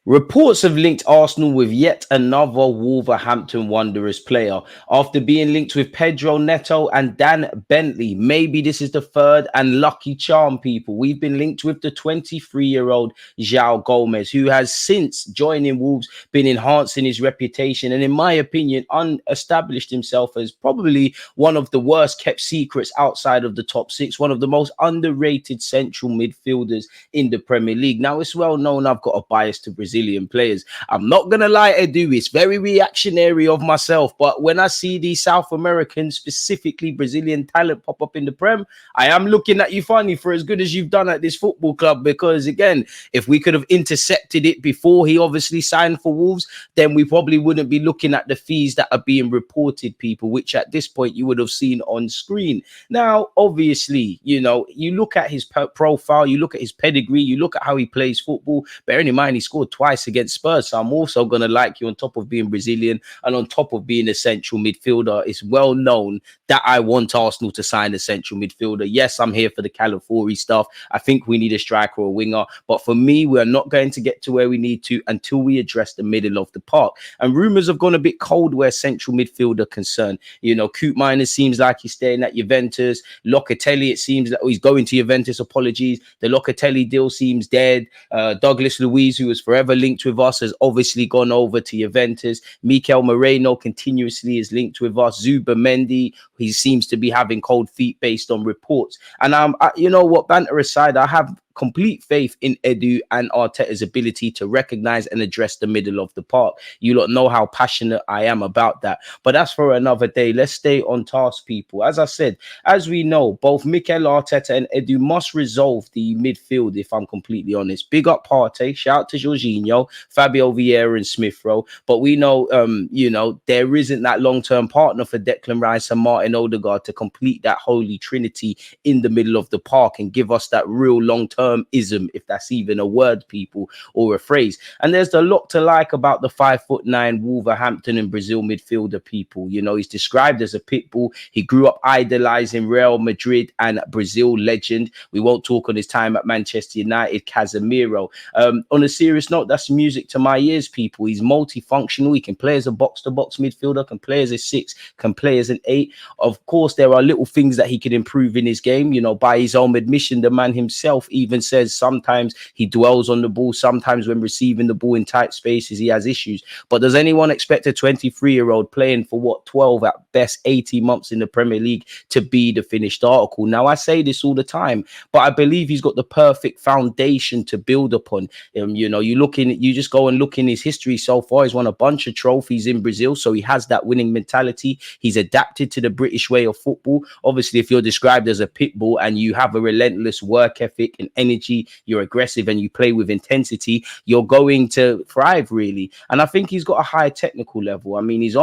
Reports have linked Arsenal with yet another Wolverhampton Wanderers player. After being linked with Pedro Neto and Dan Bentley, maybe this is the third and lucky charm, people. We've been linked with the 23-year-old Joao Gomes, who has since joining Wolves been enhancing his reputation and, in my opinion, established himself as probably one of the worst kept secrets outside of the top six, one of the most underrated central midfielders in the Premier League. Now, it's well known I've got a bias to Brazilian players. I'm not going to lie, Edu, it's very reactionary of myself, but when I see these South American, specifically Brazilian talent pop up in the Prem, I am looking at you funny for as good as you've done at this football club, because again, if we could have intercepted it before he obviously signed for Wolves, then we probably wouldn't be looking at the fees that are being reported, people, which at this point you would have seen on screen. Now, obviously, you know, you look at his profile, you look at his pedigree, you look at how he plays football, bearing in mind he scored twice against Spurs, so I'm also going to like you on top of being Brazilian and on top of being a central midfielder. It's well known that I want Arsenal to sign a central midfielder. Yes, I'm here for the Calafiori stuff. I think we need a striker or a winger, but for me, we're not going to get to where we need to until we address the middle of the park. And rumours have gone a bit cold where central midfielder concerned. You know, Coop Miners seems like he's staying at Juventus. Locatelli, it seems that he's going to Juventus. Apologies. The Locatelli deal seems dead. Douglas Luiz, who was forever linked with us, has obviously gone over to Juventus. Mikel Moreno continuously is linked with us. Zuba Mendy, he seems to be having cold feet based on reports. And you know what, banter aside, I have complete faith in Edu and Arteta's ability to recognize and address the middle of the park. You lot know how passionate I am about that, but that's for another day. Let's stay on task, people. As I said, as we know, both Mikel Arteta and Edu must resolve the midfield, if I'm completely honest. Big up Partey, shout out to Jorginho, Fabio Vieira and Smith Rowe, but we know, you know, there isn't that long-term partner for Declan Rice and Martin Odegaard to complete that holy trinity in the middle of the park and give us that real long-term ism, if that's even a word, people, or a phrase. And there's a lot to like about the 5'9" Wolverhampton and Brazil midfielder, people. You know, he's described as a pit bull. He grew up idolizing Real Madrid and Brazil legend. We won't talk on his time at Manchester United, Casemiro. On a serious note, that's music to my ears, people. He's multifunctional. He can play as a box-to-box midfielder, can play as a 6, can play as an 8. Of course, there are little things that he could improve in his game. You know, by his own admission, the man himself even says sometimes he dwells on the ball, sometimes when receiving the ball in tight spaces he has issues. But does anyone expect a 23-year-old playing for what, 12 at best 18 months in the Premier League to be the finished article? Now, I say this all the time, but I believe he's got the perfect foundation to build upon. You know, you just go and look in his history so far. He's won a bunch of trophies in Brazil, so he has that winning mentality. He's adapted to the British way of football. Obviously, if you're described as a pit bull and you have a relentless work ethic and energy, you're aggressive and you play with intensity, you're going to thrive, really. And I think he's got a high technical level. I mean, he's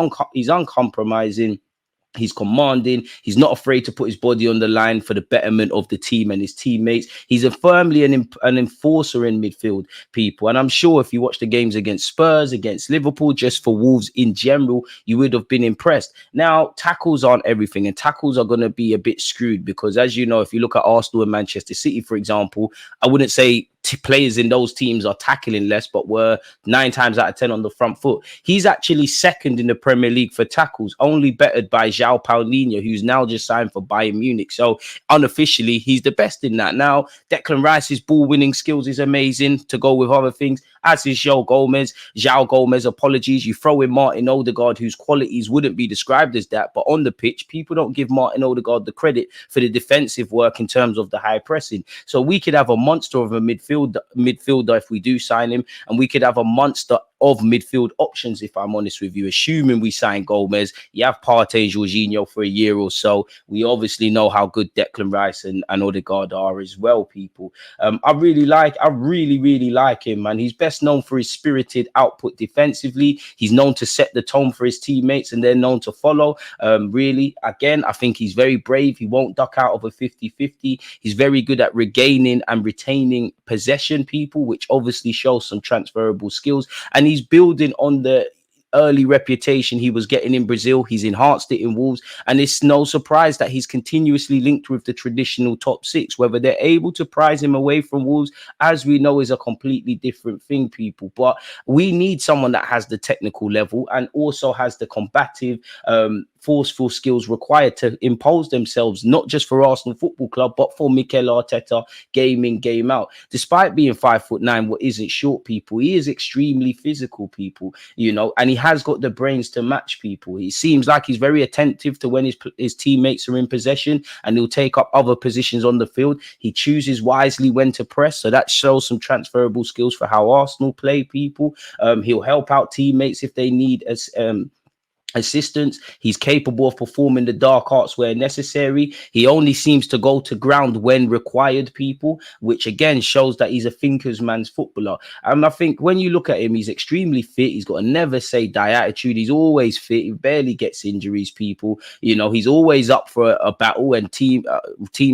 uncompromising. He's commanding. He's not afraid to put his body on the line for the betterment of the team and his teammates. He's firmly an enforcer in midfield, people. And I'm sure if you watch the games against Spurs, against Liverpool, just for Wolves in general, you would have been impressed. Now, tackles aren't everything, and tackles are going to be a bit screwed because, as you know, if you look at Arsenal and Manchester City, for example, I wouldn't say players in those teams are tackling less, but were 9 times out of 10 on the front foot. He's actually second in the Premier League for tackles, only bettered by João Paulinho, who's now just signed for Bayern Munich. So unofficially, he's the best in that. Now, Declan Rice's ball winning skills is amazing, to go with other things, as is Joao Gomes, apologies. You throw in Martin Odegaard, whose qualities wouldn't be described as that, but on the pitch, people don't give Martin Odegaard the credit for the defensive work in terms of the high pressing. So we could have a monster of a midfielder if we do sign him, and we could have a monster of midfield options, if I'm honest with you, assuming we sign Gomez. You have Partey and Jorginho for a year or so. We obviously know how good Declan Rice and Odegaard are as well, people. I really like him, man. He's best known for his spirited output defensively. He's known to set the tone for his teammates, and they're known to follow. Really, again, I think he's very brave. He won't duck out of a 50-50. He's very good at regaining and retaining possession, people, which obviously shows some transferable skills. And he's building on the early reputation he was getting in Brazil. He's enhanced it in Wolves, and it's no surprise that he's continuously linked with the traditional top six. Whether they're able to prize him away from Wolves, as we know, is a completely different thing, people. But we need someone that has the technical level and also has the combative, forceful skills required to impose themselves, not just for Arsenal Football Club, but for Mikel Arteta, game in, game out. Despite being 5'9", what isn't short, people, he is extremely physical, people, you know, and he has got the brains to match people. He seems like he's very attentive to when his teammates are in possession, and he'll take up other positions on the field. He chooses wisely when to press, so that shows some transferable skills for how Arsenal play, people. He'll help out teammates if they need assistance. He's capable of performing the dark arts where necessary. He only seems to go to ground when required, people, which again shows that he's a thinker's man's footballer. I think when you look at him, he's extremely fit. He's got a never say die attitude. He's always fit. He barely gets injuries, people. You know, he's always up for a battle, and teams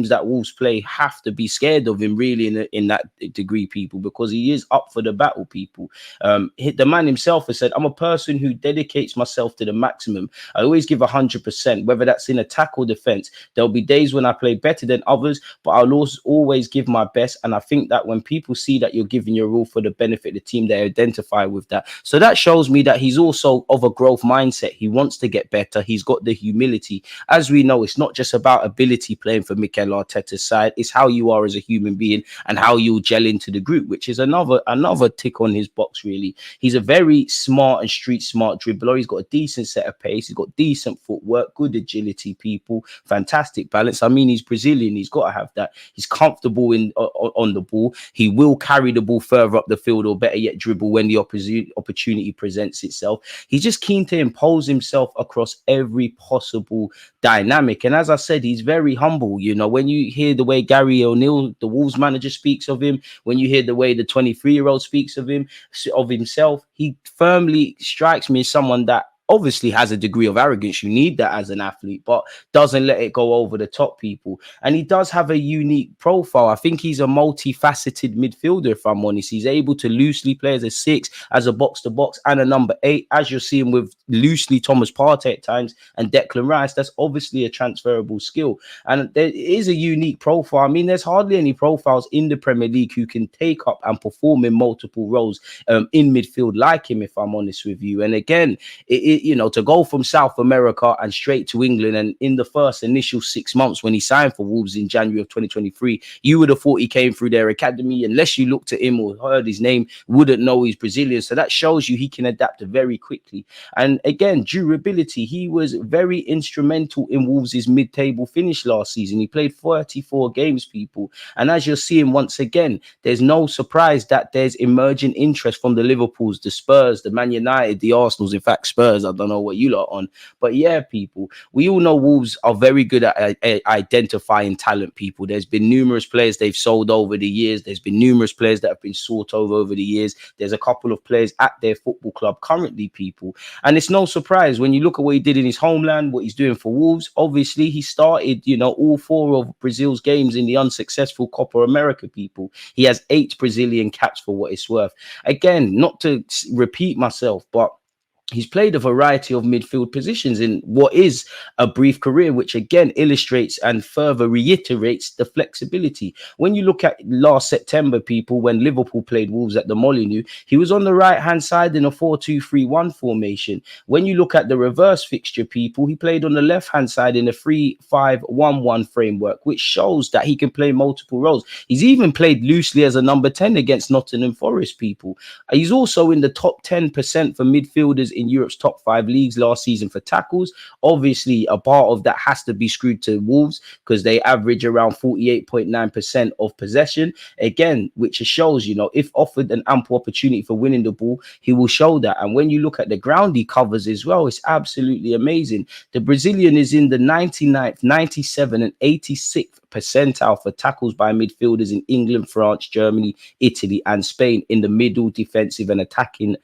that Wolves play have to be scared of him, really, in that degree, people, because he is up for the battle, people. The man himself has said, "I'm a person who dedicates myself to the maximum. I always give 100%, whether that's in attack or defense. There'll be days when I play better than others, but I'll always give my best." And I think that when people see that you're giving your all for the benefit of the team, they identify with that. So that shows me that he's also of a growth mindset. He wants to get better. He's got the humility. As we know, it's not just about ability playing for Mikel Arteta's side. It's how you are as a human being and how you'll gel into the group, which is another tick on his box, really. He's a very smart and street smart dribbler. He's got a decent set of pace. He's got decent footwork, good agility, people, fantastic balance. I mean, he's Brazilian. He's got to have that. He's comfortable on the ball. He will carry the ball further up the field, or better yet, dribble when the opportunity presents itself. He's just keen to impose himself across every possible dynamic. And as I said, he's very humble. You know, when you hear the way Gary O'Neill, the Wolves manager, speaks of him, when you hear the way the 23-year-old speaks of himself, he firmly strikes me as someone that obviously has a degree of arrogance. You need that as an athlete, but doesn't let it go over the top, people. And he does have a unique profile. I think he's a multifaceted midfielder, if I'm honest. He's able to loosely play as a 6, as a box-to-box, and a number 8, as you're seeing with loosely Thomas Partey at times and Declan Rice. That's obviously a transferable skill. And there is a unique profile. I mean, there's hardly any profiles in the Premier League who can take up and perform in multiple roles in midfield like him, if I'm honest with you. And again, you know, to go from South America and straight to England, and in the first initial 6 months when he signed for Wolves in January of 2023, you would have thought he came through their academy. Unless you looked at him or heard his name, wouldn't know he's Brazilian. So that shows you he can adapt very quickly. And again, durability. He was very instrumental in Wolves' mid-table finish last season. He played 34 games, people. And as you're seeing once again, there's no surprise that there's emerging interest from the Liverpools, the Spurs, the Man United, the Arsenals. In fact, Spurs, I don't know what you lot on, but yeah, people, we all know Wolves are very good at identifying talent, people. There's been numerous players they've sold over the years. There's been numerous players that have been sought over the years. There's a couple of players at their football club currently, people, and it's no surprise when you look at what he did in his homeland, what he's doing for Wolves. Obviously, he started, you know, all 4 of Brazil's games in the unsuccessful Copa America, people. He has 8 Brazilian caps for what it's worth. Again, not to repeat myself, but he's played a variety of midfield positions in what is a brief career, which again illustrates and further reiterates the flexibility. When you look at last September, people, when Liverpool played Wolves at the Molineux, he was on the right-hand side in a 4-2-3-1 formation. When you look at the reverse fixture, people, he played on the left-hand side in a 3-5-1-1 framework, which shows that he can play multiple roles. He's even played loosely as a number 10 against Nottingham Forest, people. He's also in the top 10% for midfielders in Europe's top 5 leagues last season for tackles. Obviously, a part of that has to be screwed to Wolves because they average around 48.9% of possession. Again, which shows, you know, if offered an ample opportunity for winning the ball, he will show that. And when you look at the ground he covers as well, it's absolutely amazing. The Brazilian is in the 99th, 97th, and 86th percentile for tackles by midfielders in England, France, Germany, Italy, and Spain in the middle, defensive, and attacking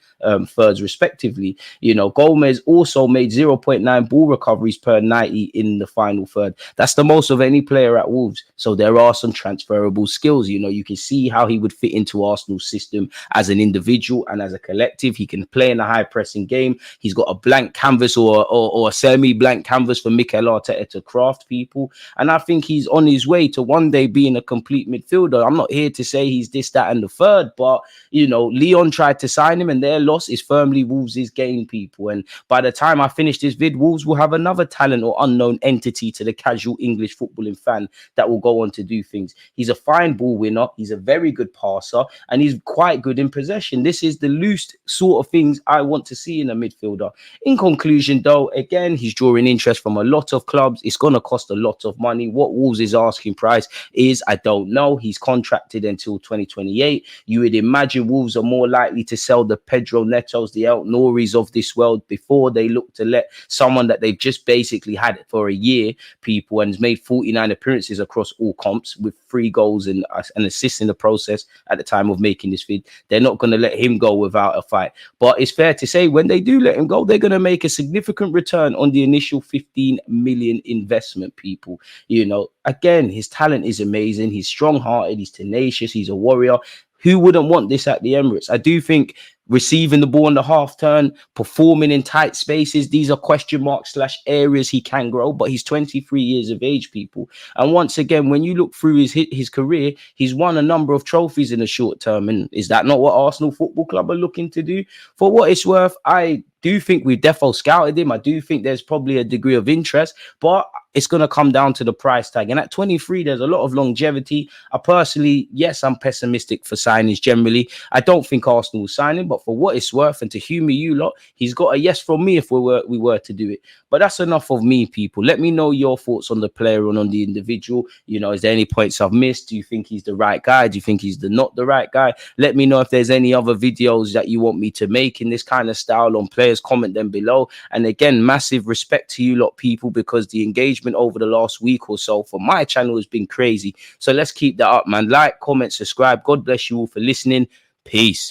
thirds, respectively. You know, Gomez also made 0.9 ball recoveries per 90 in the final third. That's the most of any player at Wolves. So there are some transferable skills. You know, you can see how he would fit into Arsenal's system as an individual and as a collective. He can play in a high pressing game. He's got a blank canvas or a semi-blank canvas for Mikel Arteta to craft people. And I think he's on his way to one day being a complete midfielder. I'm not here to say he's this, that, and the third, but, you know, Lyon tried to sign him and their loss is firmly Wolves' gain, people. And by the time I finish this vid, Wolves will have another talent or unknown entity to the casual English footballing fan that will go on to do things. He's a fine ball winner. He's a very good passer and he's quite good in possession. This is the loose sort of things I want to see in a midfielder. In conclusion, though, again, he's drawing interest from a lot of clubs. It's going to cost a lot of money. What Wolves' asking price is, I don't know. He's contracted until 2028. You would imagine Wolves are more likely to sell the Pedro Netos, the El Nouris of this world before they look to let someone that they've just basically had for a year, people, and has made 49 appearances across all comps with 3 goals and assists in the process at the time of making this vid. They're not going to let him go without a fight. But it's fair to say when they do let him go, they're going to make a significant return on the initial 15 million investment, people. You know, again, his talent is amazing. He's strong-hearted. He's tenacious. He's a warrior. Who wouldn't want this at the Emirates? I do think receiving the ball on the half turn, performing in tight spaces, these are question marks / areas he can grow, but he's 23 years of age, people. And once again, when you look through his career, he's won a number of trophies in the short term. And is that not what Arsenal Football Club are looking to do? For what it's worth, I do think we've defo scouted him. I do think there's probably a degree of interest, but it's going to come down to the price tag. And at 23, there's a lot of longevity. I personally, yes, I'm pessimistic for signings generally. I don't think Arsenal will sign him, but for what it's worth and to humour you lot, he's got a yes from me if we were to do it. But that's enough of me, people. Let me know your thoughts on the player and on the individual. You know, is there any points I've missed? Do you think he's the right guy? Do you think he's not the right guy? Let me know if there's any other videos that you want me to make in this kind of style on players. Comment them below. And again, massive respect to you lot, people, because the engagement over the last week or so for my channel has been crazy. So let's keep that up, man. Like, comment, subscribe. God bless you all for listening. Peace.